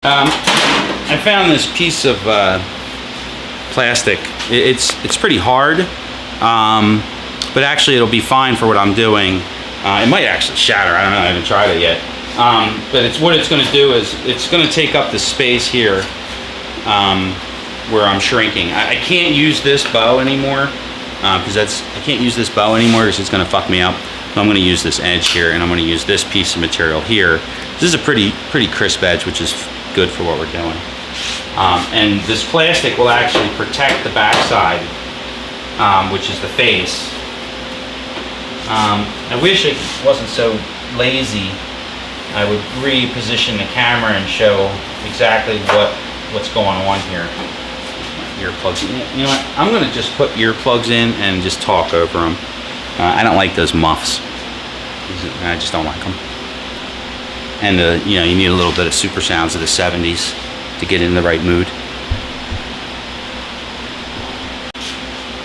I found this piece of plastic. It's pretty hard, but actually it'll be fine for what I'm doing. It might actually shatter. I don't know. I haven't tried it yet. But what it's going to do is it's going to take up the space here where I'm shrinking. I can't use this bow anymore because I can't use this bow anymore because it's going to fuck me up. So I'm going to use this edge here, and I'm going to use this piece of material here. This is a pretty crisp edge, which is good for what we're doing. And this plastic will actually protect the backside, which is the face. I wish it wasn't so lazy. I would reposition the camera and show exactly what's going on here. Earplugs. You know what? I'm going to just put earplugs in and just talk over them. I don't like those muffs. I just don't like them. And you know, you need a little bit of super sounds of the 70s to get in the right mood.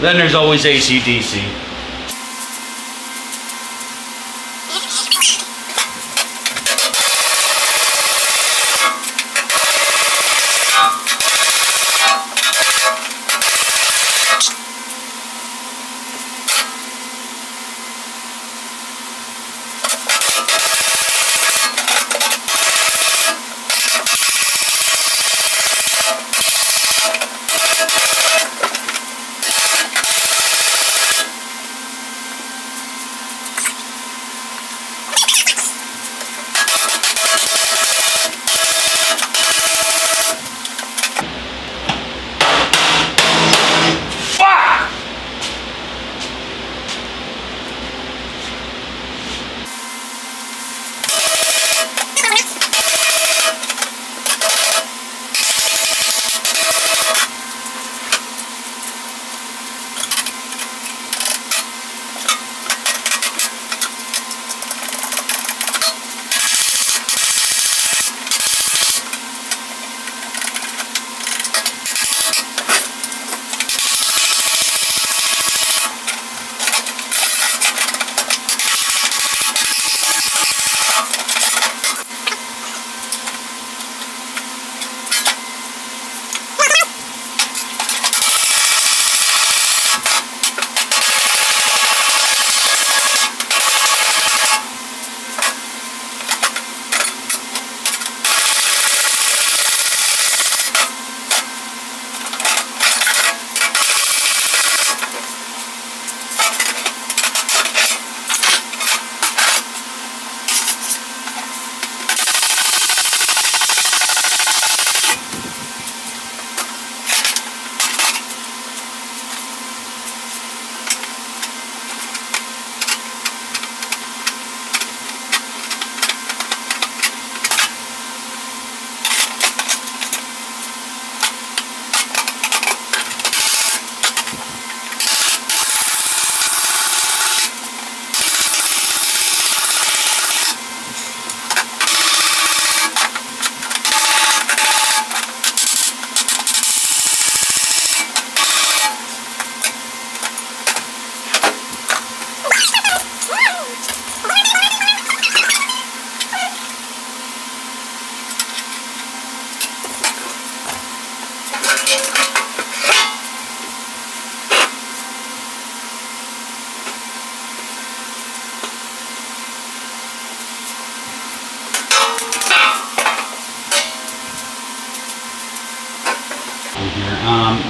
Then there's always AC/DC.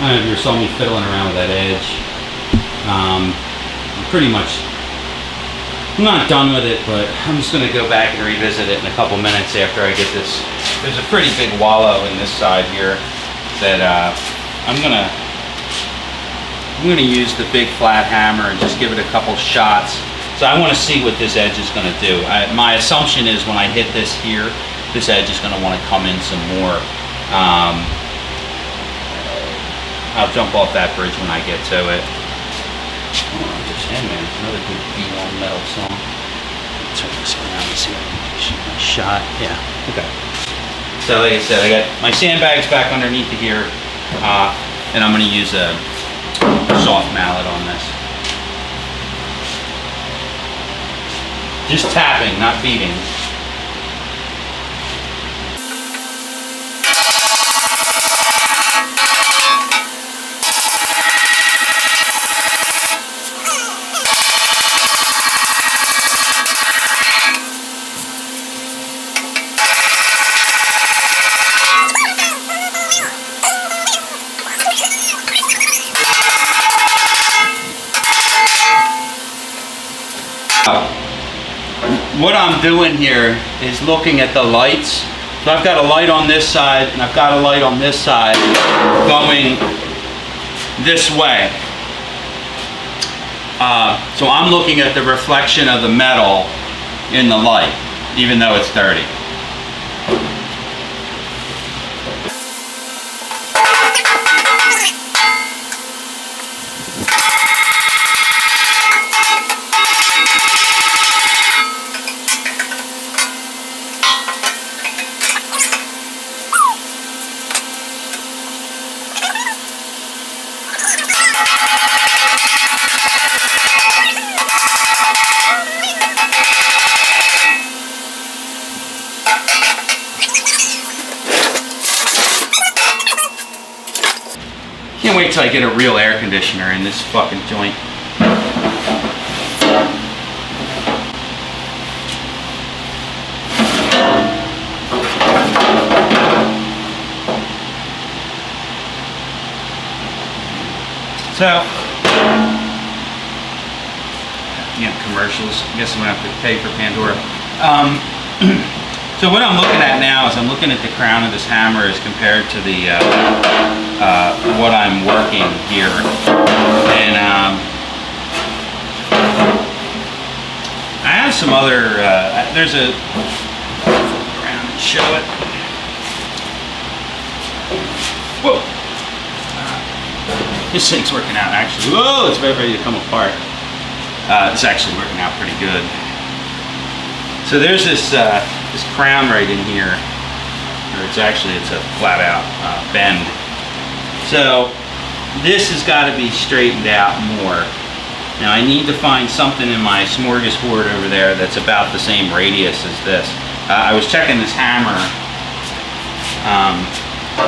I don't know if you saw me fiddling around with that edge. I'm not done with it, but I'm just going to go back and revisit it in a couple minutes after I get this. There's a pretty big wallow in this side here that I'm gonna use the big flat hammer and just give it a couple shots. So I want to see what this edge is going to do. My assumption is when I hit this here, this edge is going to want to come in some more. I'll jump off that bridge when I get to it. Oh, just man, another good B1 metal song. Turn this around and see if I can shoot my shot. Yeah, okay. So like I said, I got my sandbags back underneath here, and I'm going to use a soft mallet on this. Just tapping, not beating. what I'm doing here is looking at the lights. So I've got a light on this side and I've got a light on this side going this way. So I'm looking at the reflection of the metal in the light, even though it's dirty. Can't wait till I get a real air conditioner in this fucking joint. So, commercials. I guess I'm gonna have to pay for Pandora. So what I'm looking at now is I'm looking at the crown of this hammer as compared to the what I'm working here, and I have some other. There's a flip around and show it. Whoa! This thing's working out actually. Whoa! It's about ready to come apart. It's actually working out pretty good. So there's this this crown right in here, or it's a flat out bend. So this has got to be straightened out more. Now I need to find something in my smorgasbord over there that's about the same radius as this. I was checking this hammer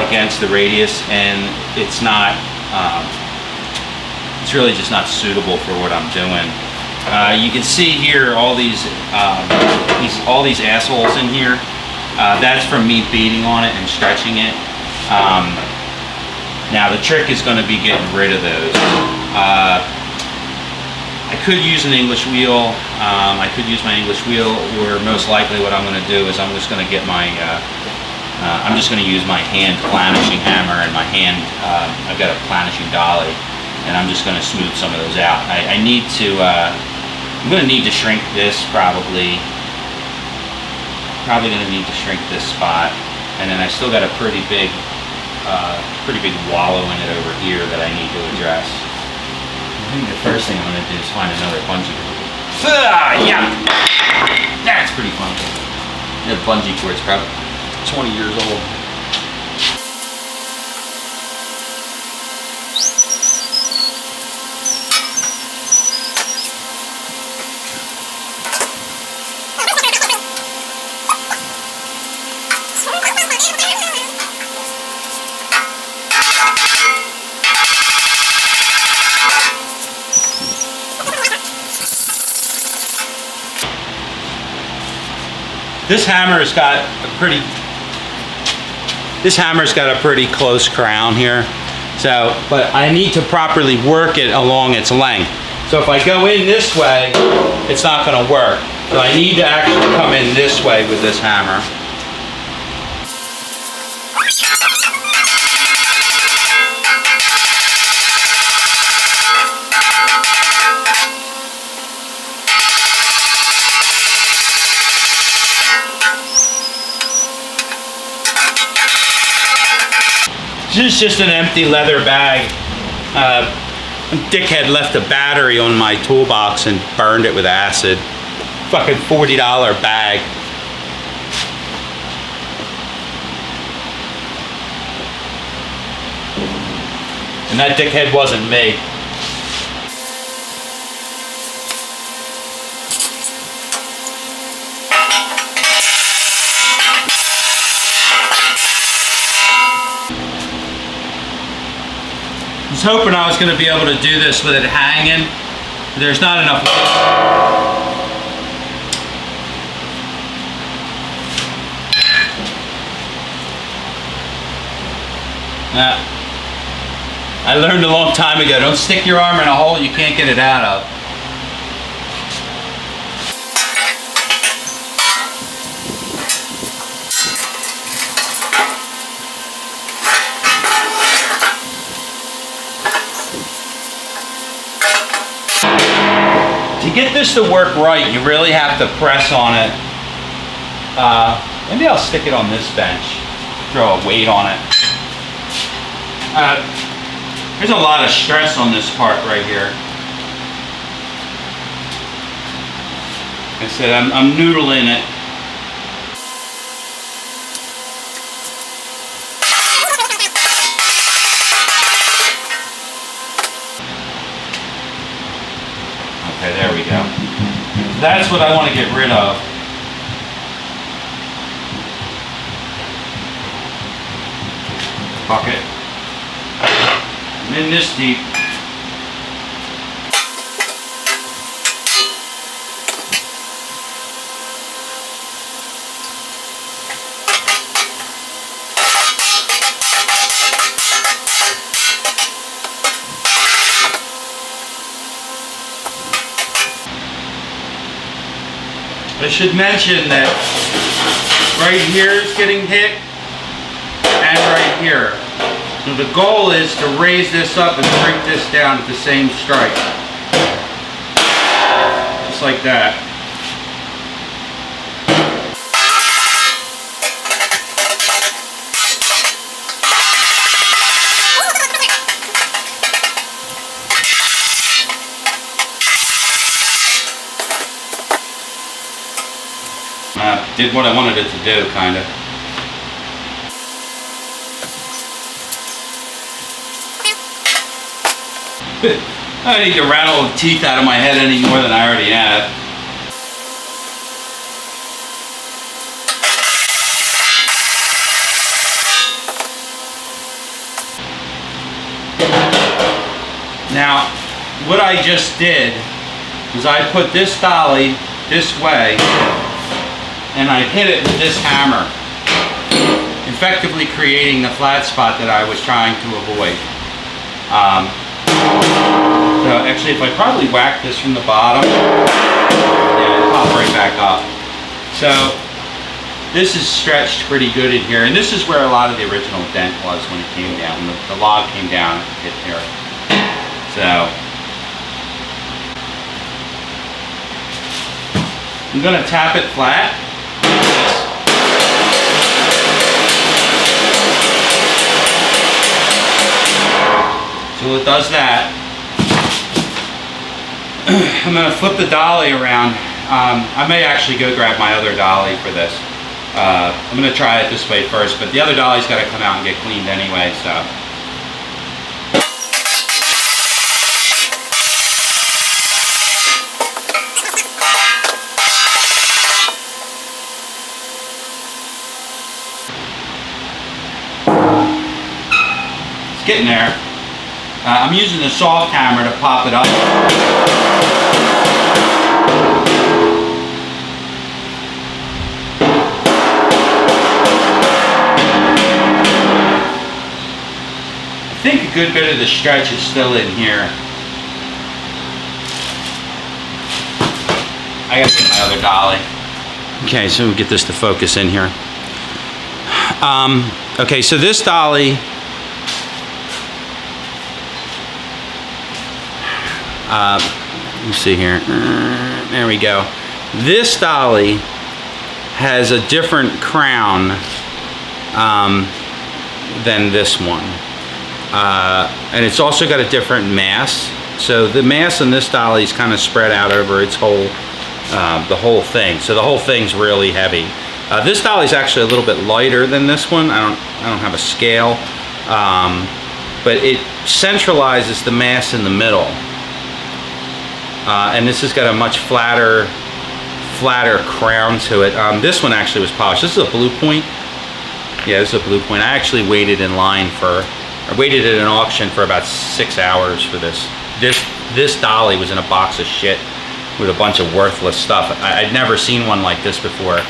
against the radius, and it's not. It's really just not suitable for what I'm doing. You can see here all these assholes in here. That's from me beating on it and stretching it. Now the trick is going to be getting rid of those. I could use an English wheel. I could use my English wheel, or most likely what I'm going to do is I'm just going to get my. I'm just going to use my hand planishing hammer and my hand. I've got a planishing dolly, and I'm just going to smooth some of those out. I need to. I'm going to need to shrink this probably. Probably going to need to shrink this spot, and then I still got a pretty big wallow in it over here that I need to address. I think the first thing I'm going to do is find another bungee cord. Yeah, that's pretty fun. The bungee cord's probably 20 years old. This hammer's got a pretty close crown here. So, but I need to properly work it along its length. So if I go in this way, it's not going to work. So I need to actually come in this way with this hammer. This is just an empty leather bag. A dickhead left a battery on my toolbox and burned it with acid. Fucking $40 bag. And that dickhead wasn't me. I was hoping I was going to be able to do this with it hanging. There's not enough. I learned a long time ago, don't stick your arm in a hole you can't get it out of. To get this to work right, you really have to press on it. Maybe I'll stick it on this bench, throw a weight on it. There's a lot of stress on this part right here. Like I said, I'm noodling it. Okay, there we go. That's what I want to get rid of. Bucket. I'm in this deep. I should mention that right here is getting hit and right here. So the goal is to raise this up and bring this down at the same strike. Just like that. Did what I wanted it to do, kind of. I don't need to rattle the teeth out of my head any more than I already have. Now, what I just did was I put this dolly this way and I hit it with this hammer, effectively creating the flat spot that I was trying to avoid. So actually, if I probably whack this from the bottom, yeah, it'll pop right back up. So this is stretched pretty good in here, and this is where a lot of the original dent was when it came down. When the log came down, it hit here. So I'm gonna tap it flat. So it does that. I'm going to flip the dolly around. I may actually go grab my other dolly for this. I'm going to try it this way first, but the other dolly's got to come out and get cleaned anyway, so. It's getting there. I'm using the soft hammer to pop it up. I think a good bit of the stretch is still in here. I gotta get my other dolly. Okay, so we'll get this to focus in here. Okay, so this dolly, let me see here. There we go. This dolly has a different crown than this one. And it's also got a different mass. So the mass in this dolly is kind of spread out over its whole, the whole thing. So the whole thing's really heavy. This dolly is actually a little bit lighter than this one. I don't have a scale, but it centralizes the mass in the middle. And this has got a much flatter crown to it. This one actually was polished. This is a blue point. Yeah, this is a blue point. I actually waited in line I waited at an auction for about 6 hours for this. This dolly was in a box of shit with a bunch of worthless stuff. I'd never seen one like this before.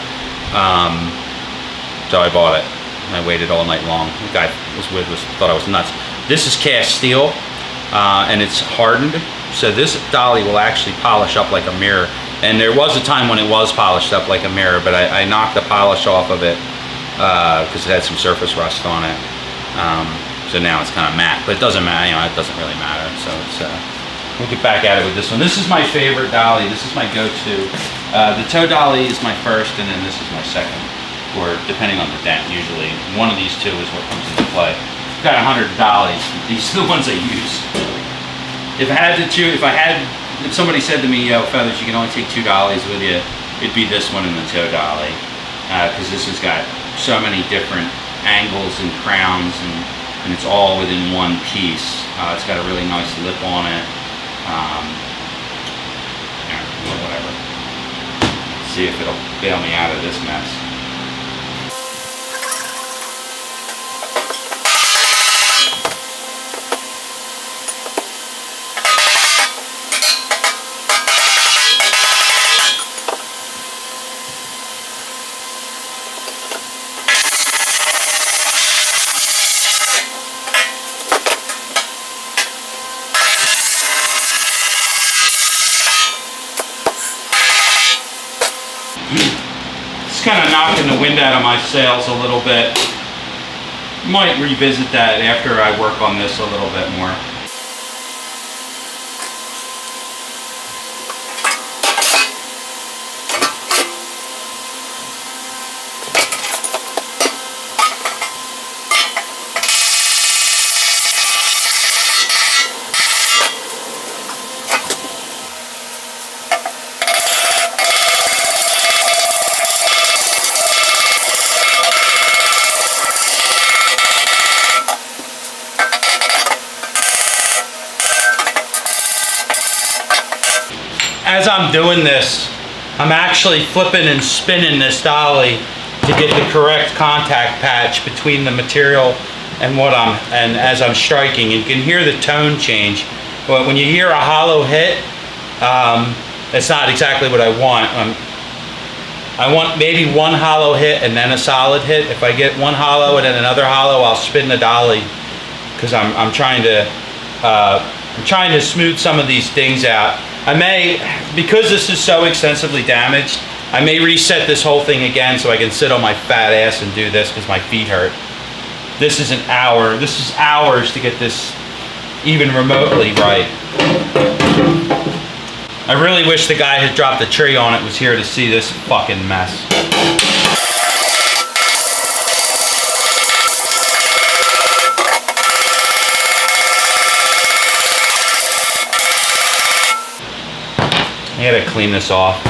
So I bought it. And I waited all night long. The guy thought I was nuts. This is cast steel, and it's hardened. So this dolly will actually polish up like a mirror. And there was a time when it was polished up like a mirror, but I knocked the polish off of it because it had some surface rust on it. So now it's kind of matte, but it doesn't matter. You know, it doesn't really matter. So it's we'll get back at it with this one. This is my favorite dolly. This is my go-to. The toe dolly is my first, and then this is my second, or depending on the dent, usually. One of these two is what comes into play. I've got 100 dollies. These are the ones I use. If I had to choose, if somebody said to me, yo, Feathers, you can only take 2 dollies with you, it'd be this one and the toe dolly. Because this has got so many different angles and crowns, and it's all within one piece. It's got a really nice lip on it. Whatever. See if it'll bail me out of this mess. It's kind of knocking the wind out of my sails a little bit. Might revisit that after I work on this a little bit more. As I'm doing this, I'm actually flipping and spinning this dolly to get the correct contact patch between the material and and as I'm striking. You can hear the tone change. But when you hear a hollow hit, it's not exactly what I want. I want maybe one hollow hit and then a solid hit. If I get one hollow and then another hollow, I'll spin the dolly because I'm trying to smooth some of these things out. I may, because this is so extensively damaged, I may reset this whole thing again so I can sit on my fat ass and do this because my feet hurt. This is hours to get this even remotely right. I really wish the guy who dropped the tree on it was here to see this fucking mess. I gotta clean this off.